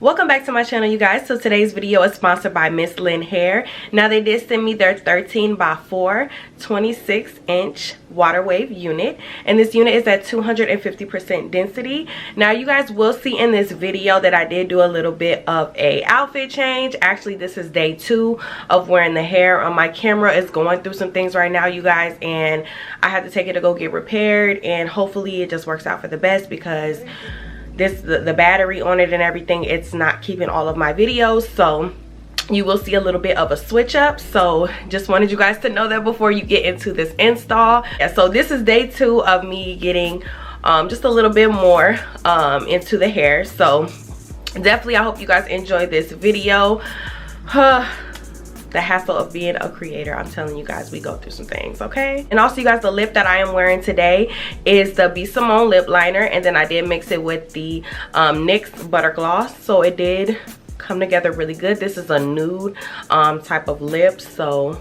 Welcome back to my channel, you guys. So today's video is sponsored by Mslynn hair. Now they did send me their 13 by 4 26-inch water wave unit, and this unit is at 250% density. Now you guys will see in this video that I did do a little bit of a outfit change. Actually, this is day 2 of wearing the hair. My camera is going through some things right now, you guys, and I had to take it to go get repaired, and hopefully it just works out for the best, because the battery on it and everything, it's not keeping all of my videos, so you will see a little bit of a switch up. So just wanted you guys to know that before you get into this install. Yeah, so this is day 2 of me getting just a little bit more into the hair. So definitely I hope you guys enjoy this video. The hassle of being a creator, I'm telling you guys, we go through some things, okay? And also, you guys, the lip that I am wearing today is the B. Simone lip liner, and then I did mix it with the NYX butter gloss, so it did come together really good. This is a nude type of lip, so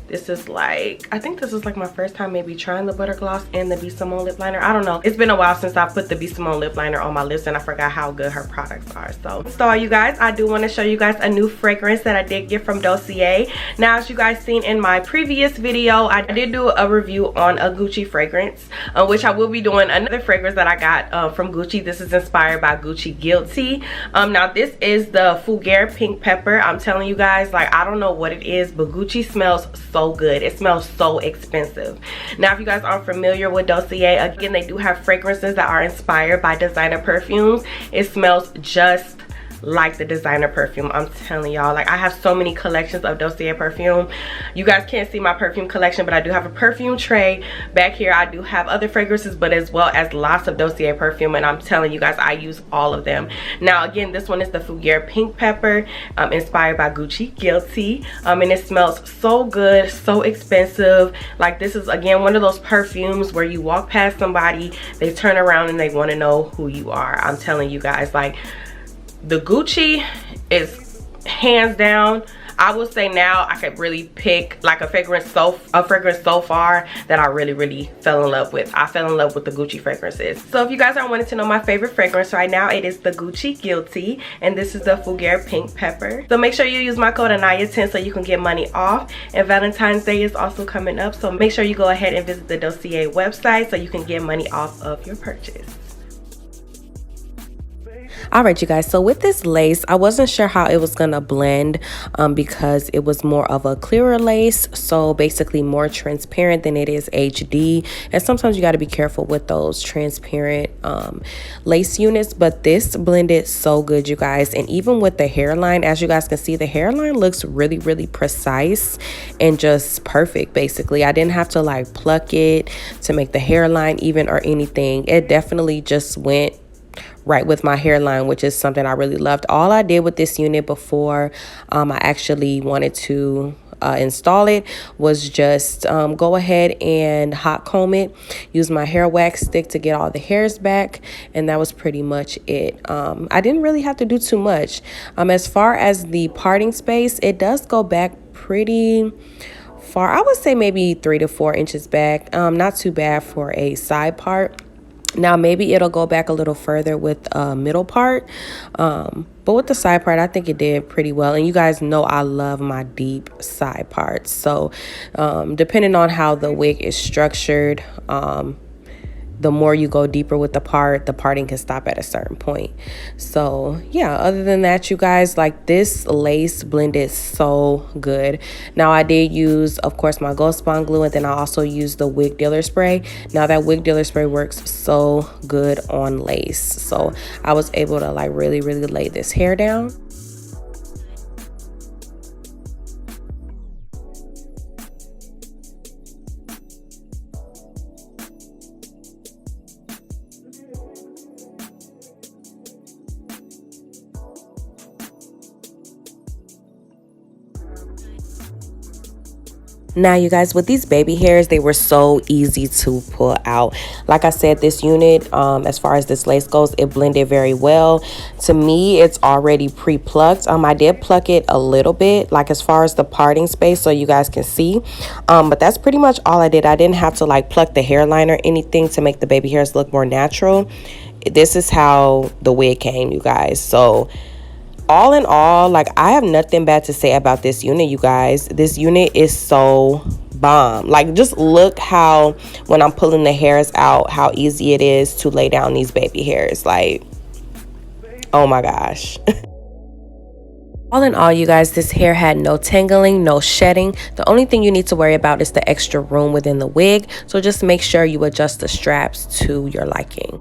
this is like, I think this is like my first time maybe trying the butter gloss and the B. Simone lip liner. I don't know. It's been a while since I put the B. Simone lip liner on my lips, and I forgot how good her products are. So you guys, I do want to show you guys a new fragrance that I did get from Wholesale. Now, as you guys seen in my previous video, I did do a review on a Gucci fragrance, which I will be doing another fragrance that I got from Gucci. This is inspired by Gucci Guilty. Now, this is the Fougere Pink Pepper. I'm telling you guys, like, I don't know what it is, but Gucci smells so good. It smells so expensive. Now, if you guys aren't familiar with Wholesale, again, they do have fragrances that are inspired by designer perfumes. It smells just like the designer perfume. I'm telling y'all, like, I have so many collections of Wholesale perfume. You guys can't see my perfume collection, but I do have a perfume tray back here. I do have other fragrances, but as well as lots of Wholesale perfume, and I'm telling you guys, I use all of them. Now, again, this one is the Fougere Pink Pepper, inspired by Gucci Guilty, and it smells so good, so expensive. Like, this is, again, one of those perfumes where you walk past somebody, they turn around and they want to know who you are. I'm telling you guys, like, the Gucci is hands down. I would say now I could really pick like a fragrance so far that I really fell in love with. I fell in love with the Gucci fragrances. So if you guys are wanting to know my favorite fragrance right now, it is the Gucci Guilty, and this is the Fougere Pink Pepper. So make sure you use my code Anaya10 so you can get money off. And Valentine's Day is also coming up, so make sure you go ahead and visit the Wholesale website so you can get money off of your purchase. Alright, you guys, so with this lace, I wasn't sure how it was gonna blend because it was more of a clearer lace, so basically more transparent than it is HD, and sometimes you got to be careful with those transparent lace units, but this blended so good, you guys. And even with the hairline, as you guys can see, the hairline looks really precise and just perfect. Basically, I didn't have to like pluck it to make the hairline even or anything. It definitely just went right with my hairline, which is something I really loved. All I did with this unit before I actually wanted to install it was just go ahead and hot comb it, use my hair wax stick to get all the hairs back, and that was pretty much it. I didn't really have to do too much. As far as the parting space, it does go back pretty far. I would say maybe 3 to 4 inches back. Not too bad for a side part. Now, maybe it'll go back a little further with middle part, but with the side part, I think it did pretty well. And you guys know I love my deep side parts, so depending on how the wig is structured, the more you go deeper with the parting can stop at a certain point. So yeah, other than that, you guys, like, this lace blended so good. Now, I did use, of course, my Gold Spawn glue, and then I also used the wig dealer spray. Now, that wig dealer spray works so good on lace, so I was able to like really lay this hair down. Now you guys, with these baby hairs, they were so easy to pull out. Like I said, this unit, as far as this lace goes, it blended very well. To me, it's already pre-plucked. I did pluck it a little bit, like as far as the parting space, so you guys can see. But that's pretty much all I did. I didn't have to like pluck the hairline or anything to make the baby hairs look more natural. This is how the wig came, you guys. So all in all, like, I have nothing bad to say about this unit, you guys. This unit is so bomb. Like, just look how when I'm pulling the hairs out, how easy it is to lay down these baby hairs. Like, oh my gosh. All in all, you guys, this hair had no tangling, no shedding. The only thing you need to worry about is the extra room within the wig. So just make sure you adjust the straps to your liking.